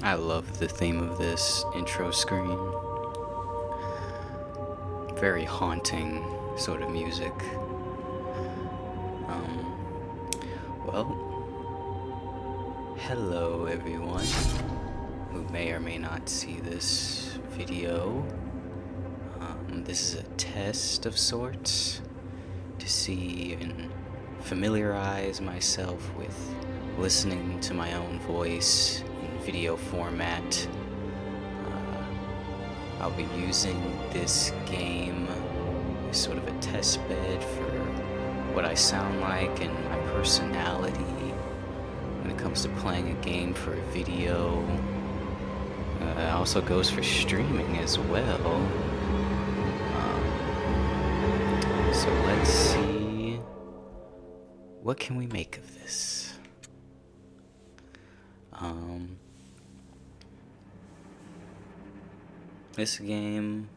I love the theme of this intro screen. Very haunting sort of music. Well, hello everyone who may or may not see this video. This is a test of sorts to see and familiarize myself with listening to my own voice in video format. I'll be using this game as sort of a test bed for what I sound like and my personality when it comes to playing a game for a video. It also goes for streaming as well. So let's see, what can we make of this? This game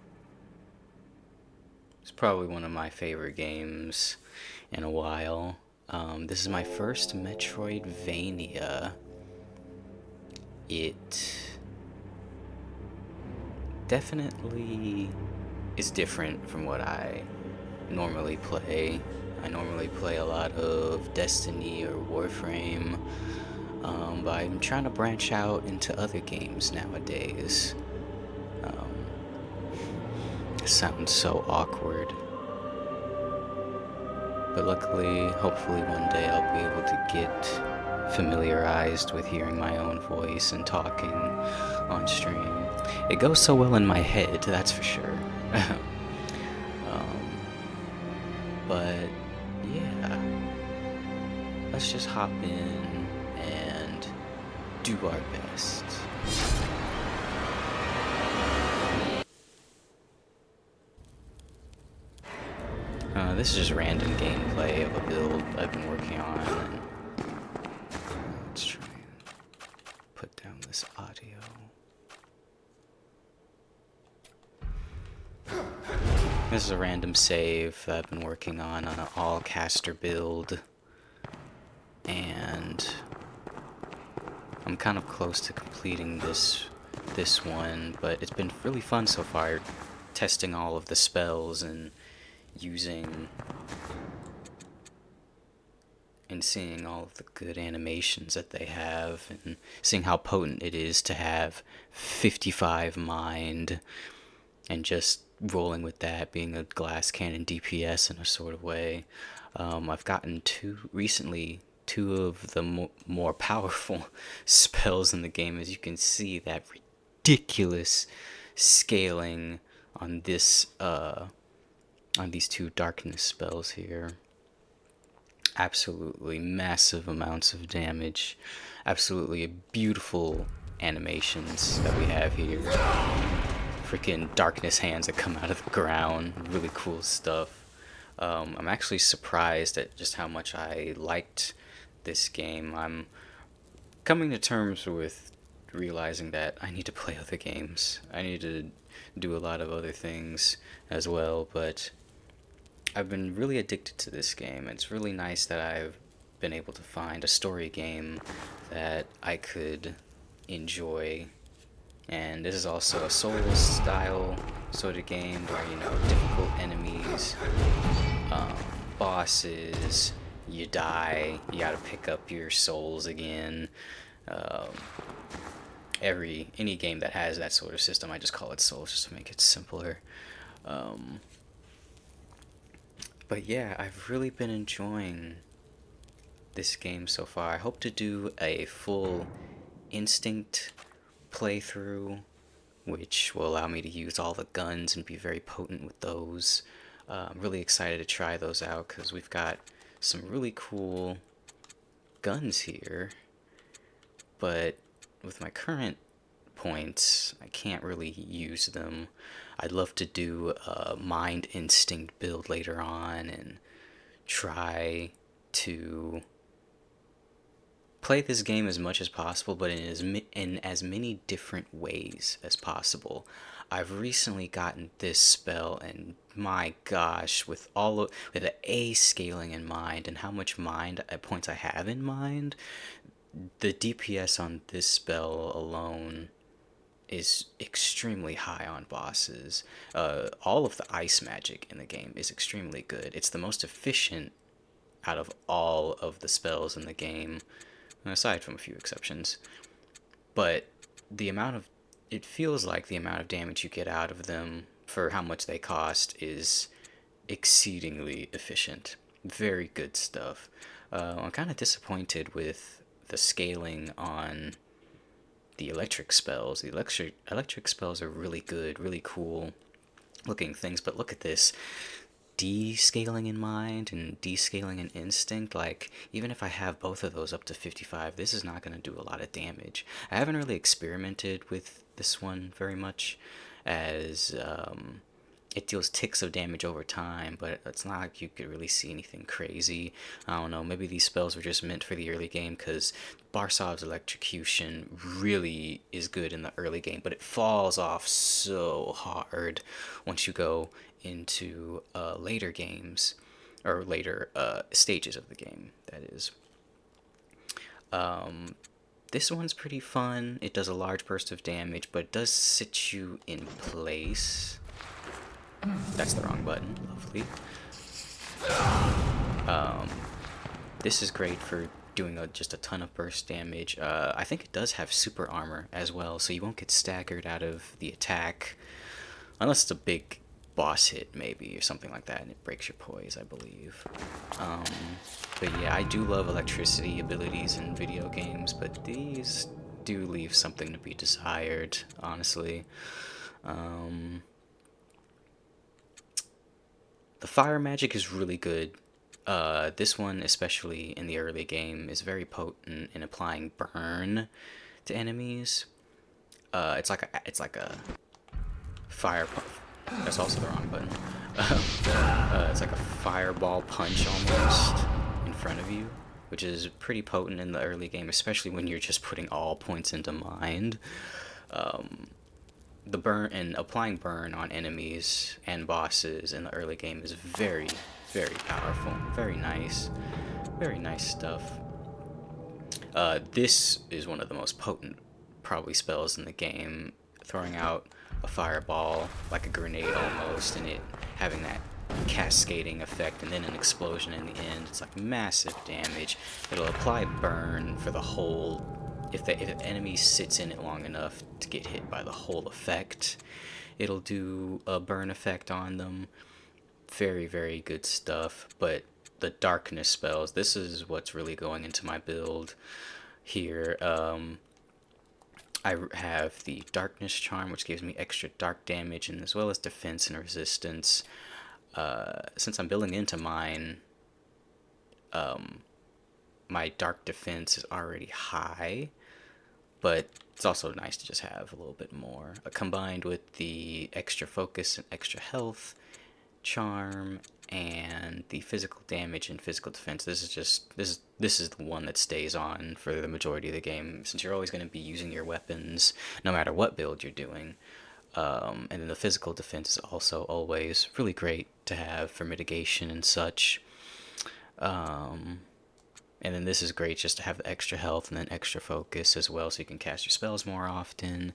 is probably one of my favorite games in a while. This is my first Metroidvania. It definitely is different from what I normally play. I normally play a lot of Destiny or Warframe, but I'm trying to branch out into other games nowadays. It sounds so awkward. But luckily, hopefully one day I'll be able to get familiarized with hearing my own voice and talking on stream. It goes so well in my head, that's for sure. But yeah, let's just hop in and do our best. This is just random gameplay of a build I've been working on. And let's try and put down this audio. This is a random save that I've been working on an all-caster build. And I'm kind of close to completing this one, but it's been really fun so far, testing all of the spells and using and seeing all of the good animations that they have and seeing how potent it is to have 55 mind and just rolling with that, being a glass cannon DPS in a sort of way. I've gotten recently two of the more powerful spells in the game. As you can see, that ridiculous scaling on this on these two darkness spells here. Absolutely massive amounts of damage. Absolutely beautiful animations that we have here. Freaking darkness hands that come out of the ground. Really cool stuff. I'm actually surprised at just how much I liked this game. I'm coming to terms with realizing that I need to play other games. I need to do a lot of other things as well, but I've been really addicted to this game. It's really nice that I've been able to find a story game that I could enjoy. And this is also a Souls style sort of game where, you know, difficult enemies, bosses, you die, you gotta pick up your souls again. Any game that has that sort of system, I just call it Souls just to make it simpler. But yeah, I've really been enjoying this game so far. I hope to do a full Instinct playthrough, which will allow me to use all the guns and be very potent with those. I'm really excited to try those out because we've got some really cool guns here, but with my current points, I can't really use them. I'd love to do a Mind Instinct build later on and try to play this game as much as possible, but in as many different ways as possible. I've recently gotten this spell, and my gosh, with the A scaling in mind and how much mind points I have in mind, the DPS on this spell alone is extremely high on bosses. All of the ice magic in the game is extremely good. It's the most efficient out of all of the spells in the game, aside from a few exceptions. But the amount of it feels like the amount of damage you get out of them for how much they cost is exceedingly efficient. Very good stuff. I'm kind of disappointed with the scaling on the electric spells. The electric spells are really good, really cool looking things, but look at this. Descaling in mind and descaling in instinct, like even if I have both of those up to 55, this is not going to do a lot of damage. I haven't really experimented with this one very much, as it deals ticks of damage over time, but it's not like you could really see anything crazy. I don't know, maybe these spells were just meant for the early game, because Barsov's electrocution really is good in the early game, but it falls off so hard once you go into later games, or later stages of the game, that is. This one's pretty fun. It does a large burst of damage, but it does sit you in place. That's the wrong button. Lovely. This is great for doing just a ton of burst damage. I think it does have super armor as well, so you won't get staggered out of the attack. Unless it's a big boss hit, maybe, or something like that, and it breaks your poise, I believe. But yeah, I do love electricity abilities in video games, but these do leave something to be desired, honestly. The fire magic is really good. This one, especially in the early game, is very potent in applying burn to enemies. It's like a fire. That's also the wrong button. It's like a fireball punch almost in front of you, which is pretty potent in the early game, especially when you're just putting all points into mind. The burn and applying burn on enemies and bosses in the early game is very, very powerful. Very nice stuff. This is one of the most potent, probably, spells in the game. Throwing out a fireball like a grenade almost, and it having that cascading effect, and then an explosion in the end. It's like massive damage. It'll apply burn for the whole. If the enemy sits in it long enough to get hit by the whole effect, it'll do a burn effect on them. Very, very good stuff. But the darkness spells, this is what's really going into my build here. I have the darkness charm, which gives me extra dark damage, and as well as defense and resistance. Since I'm building into mine, my dark defense is already high, but it's also nice to just have a little bit more. Combined with the extra focus and extra health, charm, and the physical damage and physical defense, this is the one that stays on for the majority of the game, since you're always going to be using your weapons no matter what build you're doing. And then the physical defense is also always really great to have for mitigation and such. And then this is great just to have the extra health and then extra focus as well, so you can cast your spells more often.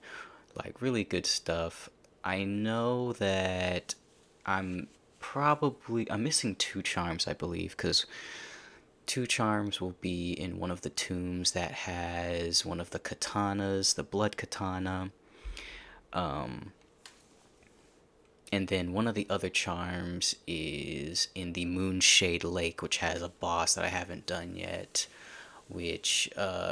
Like, really good stuff. I know that I'm missing 2 charms, I believe, because 2 charms will be in one of the tombs that has one of the katanas, the blood katana. And then one of the other charms is in the Moonshade Lake, which has a boss that I haven't done yet, which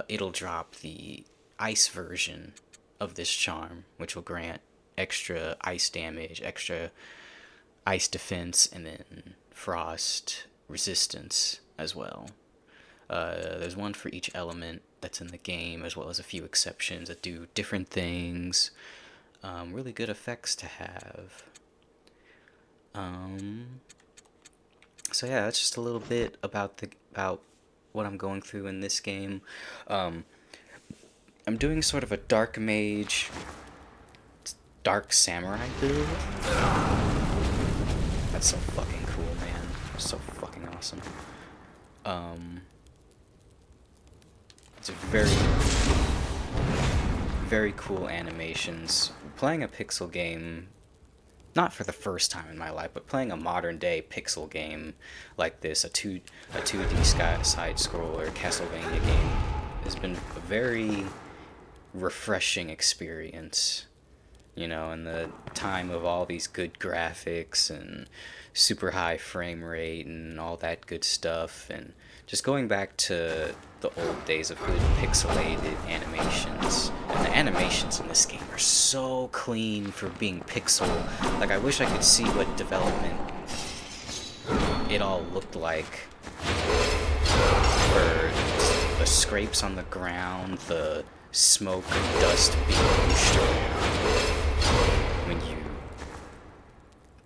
it'll drop the ice version of this charm, which will grant extra ice damage, extra ice defense, and then frost resistance as well. There's one for each element that's in the game, as well as a few exceptions that do different things. Really good effects to have. So yeah, that's just a little bit about what I'm going through in this game. I'm doing sort of a dark mage, dark samurai build. That's so fucking cool, man. So fucking awesome. very, very cool animations. Playing a pixel game, not for the first time in my life, but playing a modern day pixel game like this, a 2D side scroller Castlevania game, has been a very refreshing experience. You know, in the time of all these good graphics and super high frame rate and all that good stuff, and just going back to the old days of good pixelated animations. And the animations in this game are so clean for being pixel. Like, I wish I could see what development it all looked like. For the scrapes on the ground, the smoke and dust being pushed around when you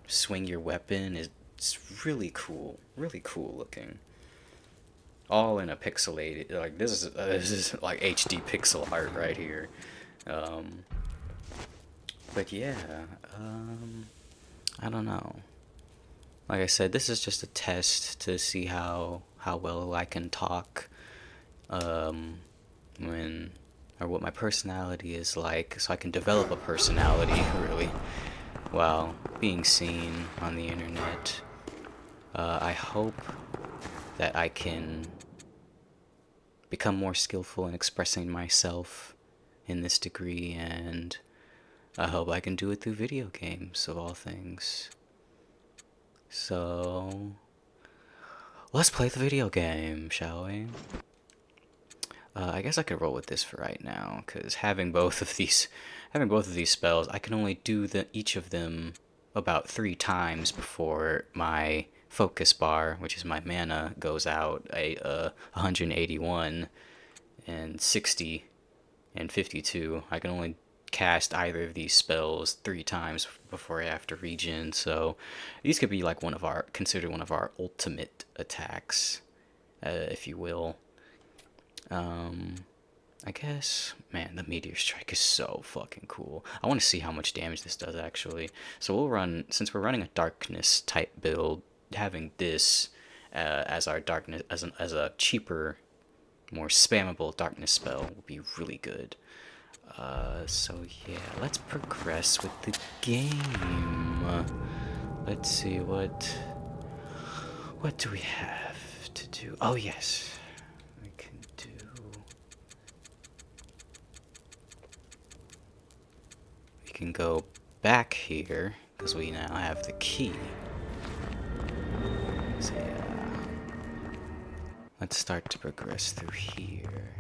swing your weapon. It's really cool looking. All in a pixelated, like, this is like HD pixel art right here. But yeah, I don't know. Like I said, this is just a test to see how well I can talk, when, or what my personality is like, so I can develop a personality, really, while being seen on the internet. I hope that I can become more skillful in expressing myself in this degree, and I hope I can do it through video games, of all things. So, let's play the video game, shall we? I guess I could roll with this for right now, because having both of these spells, I can only do each of them about 3 times before my focus bar, which is my mana, goes out. 181 and 60 and 52. I can only cast either of these spells 3 times before I have to regen, so these could be like considered one of our ultimate attacks, if you will. I guess, man, the Meteor Strike is so fucking cool. I want to see how much damage this does, actually. So we'll run, since we're running a darkness type build, having this as our darkness, as a cheaper, more spammable darkness spell will be really good. So yeah, let's progress with the game. Let's see, what do we have to do? Oh yes, we can do. We can go back here because we now have the key. So yeah, let's start to progress through here.